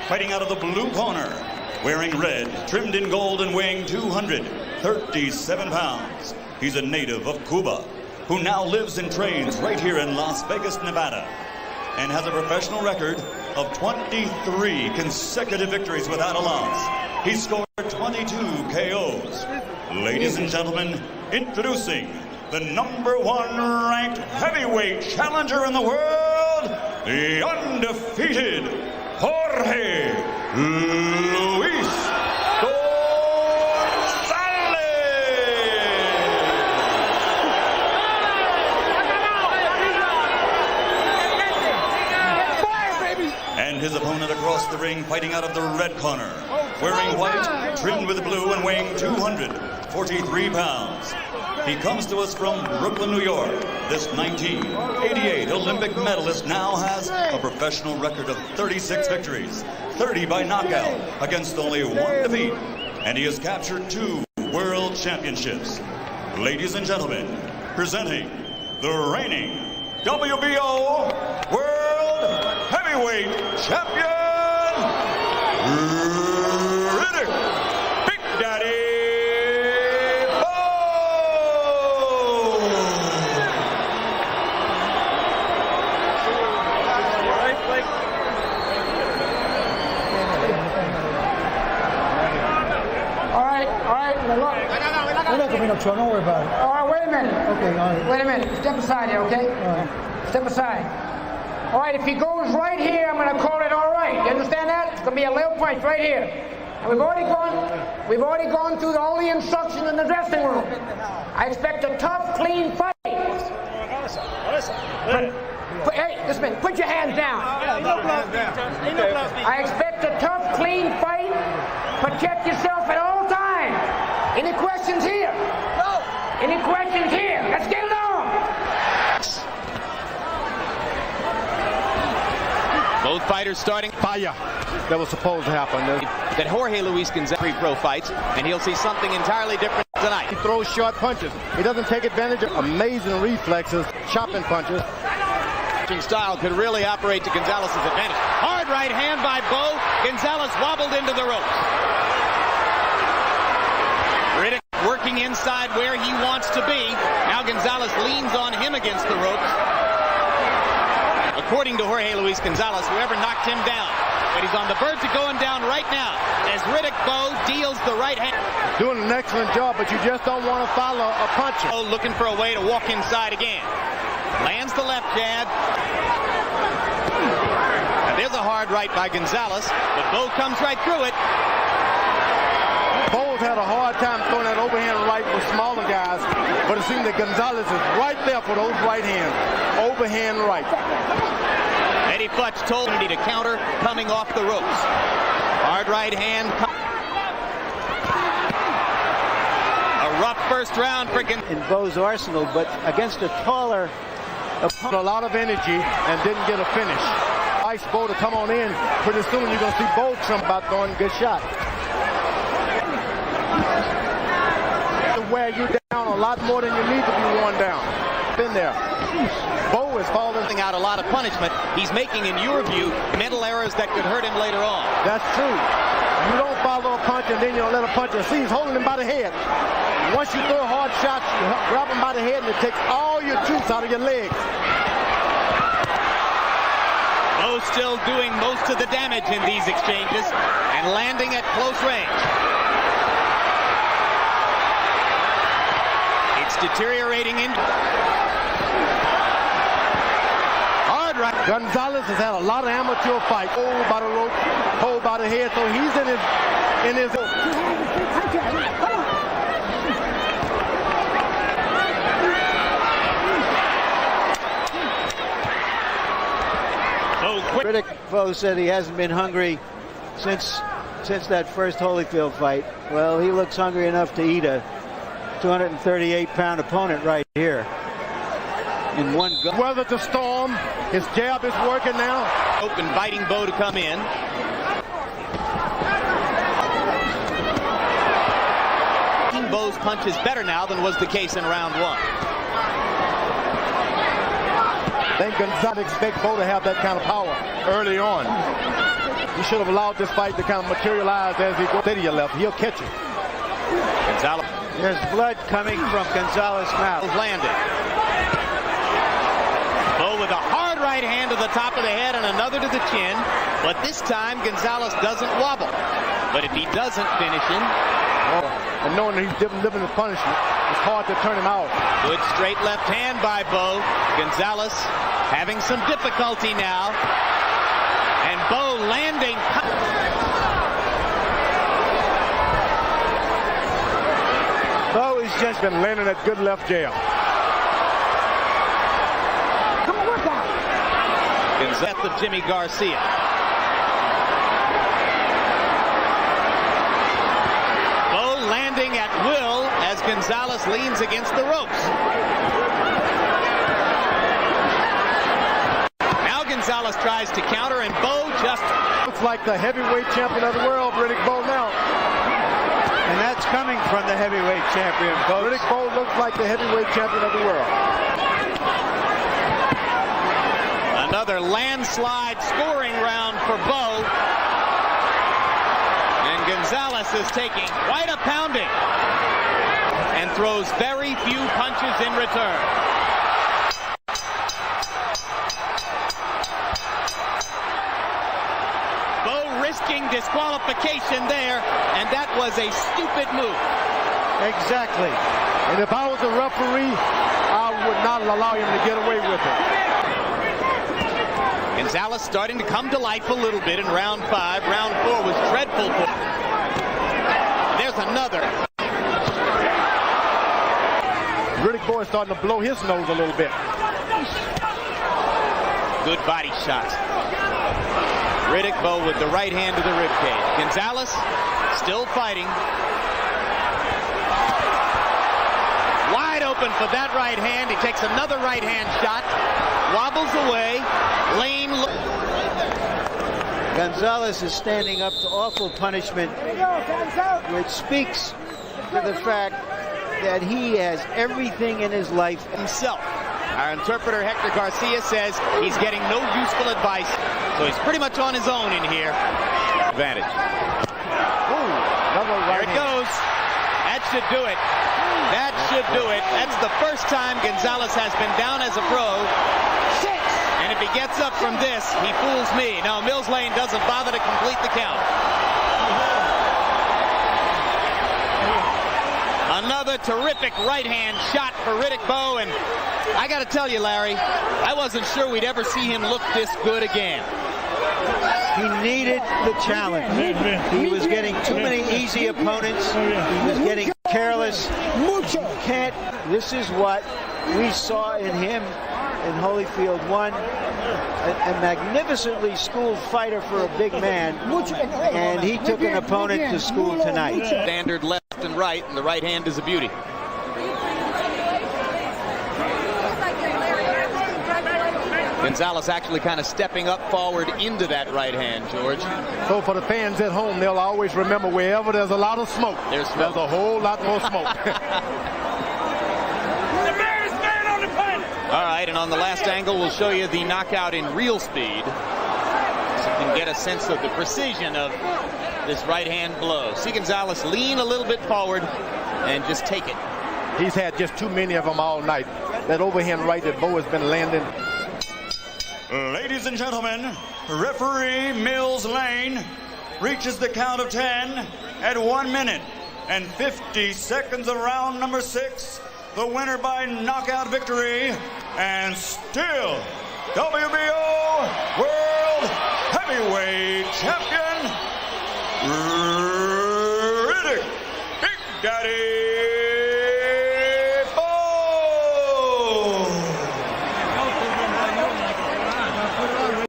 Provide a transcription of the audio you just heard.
Fighting out of the blue corner, wearing red, trimmed in gold and weighing 237 pounds. He's a native of Cuba, who now lives and trains right here in Las Vegas, Nevada, and has a professional record of 23 consecutive victories without a loss. He scored 22 KOs. Ladies and gentlemen, introducing the #1 ranked heavyweight challenger in the world, the undefeated Jorge Luis Gonzalez. And his opponent across the ring, fighting out of the red corner, wearing white, trimmed with blue and weighing 243 pounds. He comes to us from Brooklyn, New York. This 1988 Olympic medalist now has a professional record of 36 victories, 30 by knockout, against only 1 defeat, and he has captured 2 world championships. Ladies and gentlemen, presenting the reigning WBO World Heavyweight Champion, Riddick Don't worry about it. All right, wait a minute. Okay, all right. Wait a minute. Step aside here, okay? All right. Step aside. All right, if he goes right here, I'm going to call it all right. You understand that? It's going to be a little punch right here. And we've already gone through all the instructions in the dressing room. I expect a tough, clean fight. Hey, this minute, put your hands down. I expect a tough, clean fight. Protect yourself at all times. Any questions here? No. Any questions here? Let's get it on. Both fighters starting fire that was supposed to happen. That Jorge Luis Gonzalez pre-pro fights, and he'll see something entirely different tonight. He throws short punches. He doesn't take advantage of amazing reflexes, chopping punches. Style could really operate to Gonzalez's advantage. Hard right hand by Bowe. Gonzalez wobbled into the ropes. Riddick working inside where he wants to be. Now Gonzalez leans on him against the ropes. According to Jorge Luis Gonzalez, whoever knocked him down. But he's on the verge of going down right now as Riddick Bowe deals the right hand. Doing an excellent job, but you just don't want to follow a punch. Bowe looking for a way to walk inside again. Lands the left jab. And there's a hard right by Gonzalez, but Bowe comes right through it. Bowe's had a hard time throwing that overhand right with smaller guys, but it seems that Gonzalez is right there for those right hands. Overhand right. Eddie Futch told him to counter coming off the ropes. Hard right hand. A rough first round for in Bowe's arsenal, but against a taller opponent. A lot of energy and didn't get a finish. Ice Bowe to come on in. Pretty soon you're going to see Bowe about throwing a good shot. Wear you down a lot more than you need to be worn down. Been there. Bowe is falling out a lot of punishment. He's making, in your view, mental errors that could hurt him later on. That's true. You don't follow a punch and then you don't let a punch. See, he's holding him by the head. Once you throw hard shots, you grab him by the head and it takes all your juice out of your legs. Bowe still doing most of the damage in these exchanges and landing at close range. It's deteriorating in. Hard right. Gonzalez has had a lot of amateur fights. Hold by the rope, hold by the head, so he's in his. Riddick Bowe said he hasn't been hungry since that first Holyfield fight. Well, he looks hungry enough to eat a 238-pound opponent right here in one go. Weather the storm. His jab is working now. Inviting Bowe to come in. Bowe's punch is better now than was the case in round 1. I think Gonzalez expect Bowe to have that kind of power early on. You should have allowed this fight to kind of materialize as he goes to your left. He'll catch it. Gonzalez. There's blood coming from Gonzalez' mouth. Landed. Bowe with a hard right hand to the top of the head and another to the chin. But this time, Gonzalez doesn't wobble. But if he doesn't finish him... And knowing that he's living his punishment, it's hard to turn him out. Good straight left hand by Bowe. Gonzalez having some difficulty now. And Bowe landing. Bowe has just been landing that good left jab. Come on, work out. Gonzalez of Jimmy Garcia. Bowe landing at will as Gonzalez leans against the ropes. Now Gonzalez tries to counter and Bowe just... Looks like the heavyweight champion of the world, Riddick Bowe now. And that's coming from the heavyweight champion, folks. Riddick Bowe looks like the heavyweight champion of the world. Another landslide scoring round for Bowe. And Gonzalez is taking quite a pounding and throws very few punches in return. Bowe risking disqualification there, and that was a stupid move. Exactly. And if I was a referee, I would not allow him to get away with it. Gonzalez starting to come to life a little bit in round 5. Round 4 was dreadful. There's another. Riddick Bowe is starting to blow his nose a little bit. Good body shot. Riddick Bowe with the right hand to the ribcage. Gonzalez still fighting. Wide open for that right hand. He takes another right hand shot. Wobbles away. Lane. Gonzalez is standing up to awful punishment, which speaks to the fact that he has everything in his life Himself. Our interpreter Hector Garcia says he's getting no useful advice, so he's pretty much on his own in here. Advantage. There it goes. That should do it. That should do it. That's the first time Gonzalez has been down as a pro. And if he gets up from this, he fools me. Now, Mills Lane doesn't bother to complete the count. Another terrific right-hand shot for Riddick Bowe, and I got to tell you, Larry, I wasn't sure we'd ever see him look this good again. He needed the challenge. He was getting too many easy opponents. He was getting careless. Can't. This is what we saw in him in Holyfield 1. A magnificently schooled fighter for a big man, and he took an opponent to school tonight. Standard left and right, and the right hand is a beauty. Gonzalez actually kind of stepping up forward into that right hand, George. So for the fans at home, they'll always remember wherever there's a lot of smoke, there's a whole lot more smoke. All right, and on the last angle, we'll show you the knockout in real speed, so you can get a sense of the precision of this right-hand blow. See Gonzalez lean a little bit forward and just take it. He's had just too many of them all night. That overhand right that Bowe has been landing. Ladies and gentlemen, referee Mills Lane reaches the count of 10 at 1 minute and 50 seconds of round number 6. The winner by knockout victory, and still WBO World Heavyweight Champion, Riddick Big Daddy